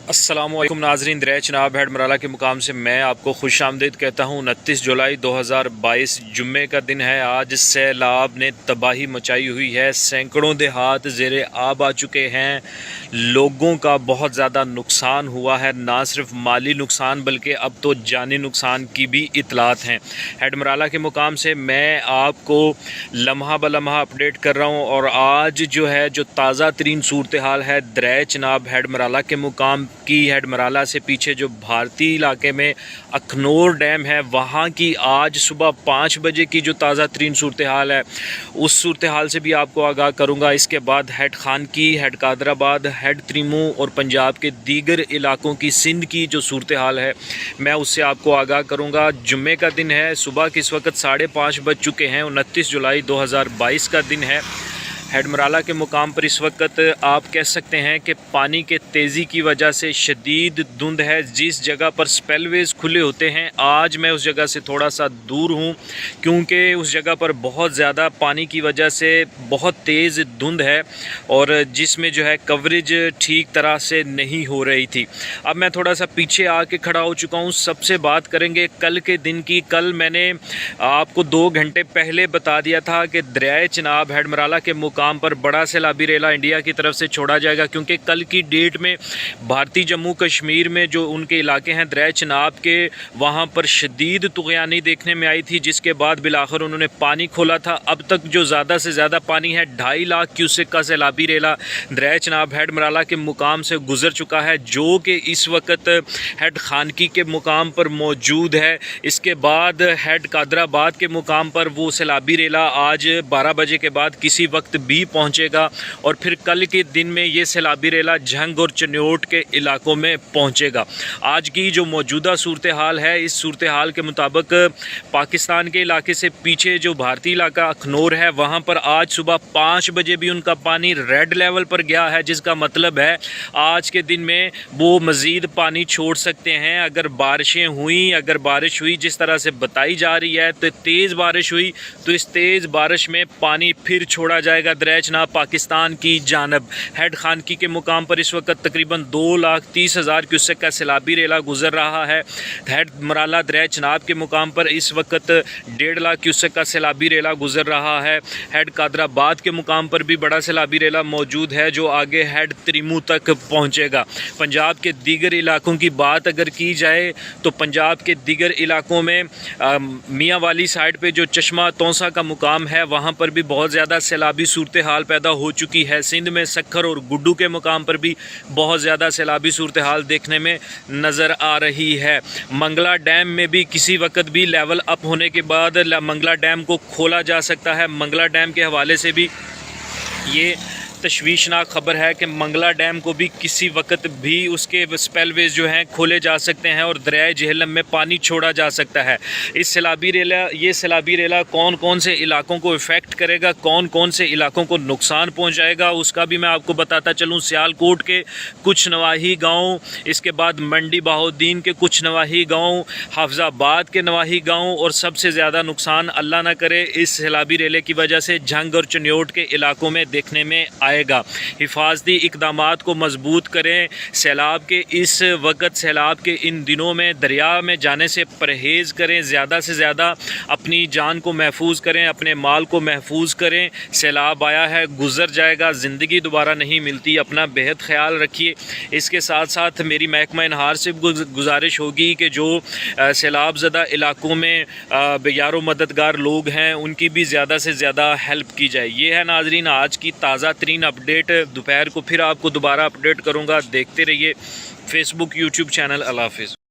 السلام علیکم ناظرین، دریا چناب ہیڈ مرالہ کے مقام سے میں آپ کو خوش آمدید کہتا ہوں۔ 29 جولائی 2022 جمعے کا دن ہے۔ آج سیلاب نے تباہی مچائی ہوئی ہے، سینکڑوں دیہات زیر آب آ چکے ہیں، لوگوں کا بہت زیادہ نقصان ہوا ہے، نہ صرف مالی نقصان بلکہ اب تو جانی نقصان کی بھی اطلاعات ہیں۔ ہیڈ مرالہ کے مقام سے میں آپ کو لمحہ بلمحہ اپڈیٹ کر رہا ہوں، اور آج جو تازہ ترین صورتحال ہے دریا چناب ہیڈ مرالہ کے مقام کی۔ ہیڈ مرالہ سے پیچھے جو بھارتی علاقے میں اکھنور ڈیم ہے، وہاں کی آج صبح 5 بجے کی جو تازہ ترین صورتحال ہے، اس صورتحال سے بھی آپ کو آگاہ کروں گا۔ اس کے بعد ہیڈ خانکی، ہیڈ قادر آباد، ہیڈ تریمو اور پنجاب کے دیگر علاقوں کی، سندھ کی جو صورتحال ہے، میں اس سے آپ کو آگاہ کروں گا۔ جمعے کا دن ہے، صبح کے اس وقت 5:30 بج چکے ہیں، 29 جولائی 2022 کا دن ہے۔ ہیڈ مرالہ کے مقام پر اس وقت آپ کہہ سکتے ہیں کہ پانی کے تیزی کی وجہ سے شدید دھند ہے۔ جس جگہ پر سپیل ویز کھلے ہوتے ہیں، آج میں اس جگہ سے تھوڑا سا دور ہوں، کیونکہ اس جگہ پر بہت زیادہ پانی کی وجہ سے بہت تیز دھند ہے، اور جس میں کوریج ٹھیک طرح سے نہیں ہو رہی تھی۔ اب میں تھوڑا سا پیچھے آ کے کھڑا ہو چکا ہوں۔ سب سے بات کریں گے کل کے دن کی۔ کل میں نے آپ کو 2 گھنٹے پہلے بتا دیا تھا کہ دریائے چناب ہیڈ مرالہ کے مقام پر بڑا سیلابی ریلا انڈیا کی طرف سے چھوڑا جائے گا، کیونکہ کل کی ڈیٹ میں بھارتی جموں کشمیر میں جو ان کے علاقے ہیں دریائے چناب کے، وہاں پر شدید طغیانی دیکھنے میں آئی تھی، جس کے بعد بالآخر انہوں نے پانی کھولا تھا۔ اب تک جو زیادہ سے زیادہ پانی ہے، 2.5 لاکھ کیوسک کا سیلابی ریلا دریائے چناب ہیڈ مرالہ کے مقام سے گزر چکا ہے، جو کہ اس وقت ہیڈ خانکی کے مقام پر موجود ہے۔ اس کے بعد ہیڈ قادر آباد کے مقام پر وہ سیلابی ریلا آج 12 بجے کے بعد کسی وقت بھی پہنچے گا، اور پھر کل کے دن میں یہ سیلابی ریلا جھنگ اور چنیوٹ کے علاقوں میں پہنچے گا۔ آج کی جو موجودہ صورتحال ہے، اس صورتحال کے مطابق پاکستان کے علاقے سے پیچھے جو بھارتی علاقہ اکھنور ہے، وہاں پر آج صبح 5 بجے بھی ان کا پانی ریڈ لیول پر گیا ہے، جس کا مطلب ہے آج کے دن میں وہ مزید پانی چھوڑ سکتے ہیں۔ اگر بارشیں ہوئیں، اگر بارش ہوئی جس طرح سے بتائی جا رہی ہے، تو تیز بارش ہوئی تو اس تیز بارش میں پانی پھر چھوڑا جائے گا دریا چناب پاکستان کی جانب۔ ہیڈ خانکی کے مقام پر اس وقت تقریباً 2,30,000 کیوسک کا سیلابی ریلا گزر رہا ہے۔ ہیڈ مرالہ دریا چناب کے مقام پر اس وقت 1.5 لاکھ کیوسک کا سیلابی ریلا گزر رہا ہے۔ ہیڈ قادر آباد کے مقام پر بھی بڑا سیلابی ریلا موجود ہے، جو آگے ہیڈ تریمو تک پہنچے گا۔ پنجاب کے دیگر علاقوں کی بات اگر کی جائے تو پنجاب کے دیگر علاقوں میں میاں والی سائڈ پہ جو چشمہ تونسا کا مقام ہے، وہاں پر بھی بہت زیادہ سیلابی صورتحال پیدا ہو چکی ہے۔ سندھ میں سکھر اور گڈو کے مقام پر بھی بہت زیادہ سیلابی صورتحال دیکھنے میں نظر آ رہی ہے۔ منگلا ڈیم میں بھی کسی وقت بھی لیول اپ ہونے کے بعد منگلا ڈیم کو کھولا جا سکتا ہے۔ منگلا ڈیم کے حوالے سے بھی یہ تشویشناک خبر ہے کہ منگلا ڈیم کو بھی کسی وقت بھی اس کے سپیل ویز جو ہیں کھولے جا سکتے ہیں، اور دریائے جہلم میں پانی چھوڑا جا سکتا ہے۔ یہ سیلابی ریلا کون کون سے علاقوں کو افیکٹ کرے گا، کون کون سے علاقوں کو نقصان پہنچائے گا، اس کا بھی میں آپ کو بتاتا چلوں۔ سیالکوٹ کے کچھ نواحی گاؤں، اس کے بعد منڈی بہاؤالدین کے کچھ نواحی گاؤں، حافظ آباد کے نواحی گاؤں، اور سب سے زیادہ نقصان اللہ نہ کرے اس سیلابی ریلے کی وجہ سے جھنگ اور چنیوٹ کے علاقوں میں دیکھنے میں آئے گا۔ حفاظتی اقدامات کو مضبوط کریں۔ سیلاب کے اس وقت، سیلاب کے ان دنوں میں دریا میں جانے سے پرہیز کریں، زیادہ سے زیادہ اپنی جان کو محفوظ کریں، اپنے مال کو محفوظ کریں۔ سیلاب آیا ہے، گزر جائے گا، زندگی دوبارہ نہیں ملتی، اپنا بہت خیال رکھیے۔ اس کے ساتھ ساتھ میری محکمہ انہار سے گزارش ہوگی کہ جو سیلاب زدہ علاقوں میں یار و مددگار لوگ ہیں، ان کی بھی زیادہ سے زیادہ ہیلپ کی جائے۔ یہ ہے ناظرین آج کی تازہ ترین اپڈیٹ۔ دوپہر کو پھر آپ کو دوبارہ اپڈیٹ کروں گا، دیکھتے رہیے فیس بک، یوٹیوب چینل۔ اللہ حافظ۔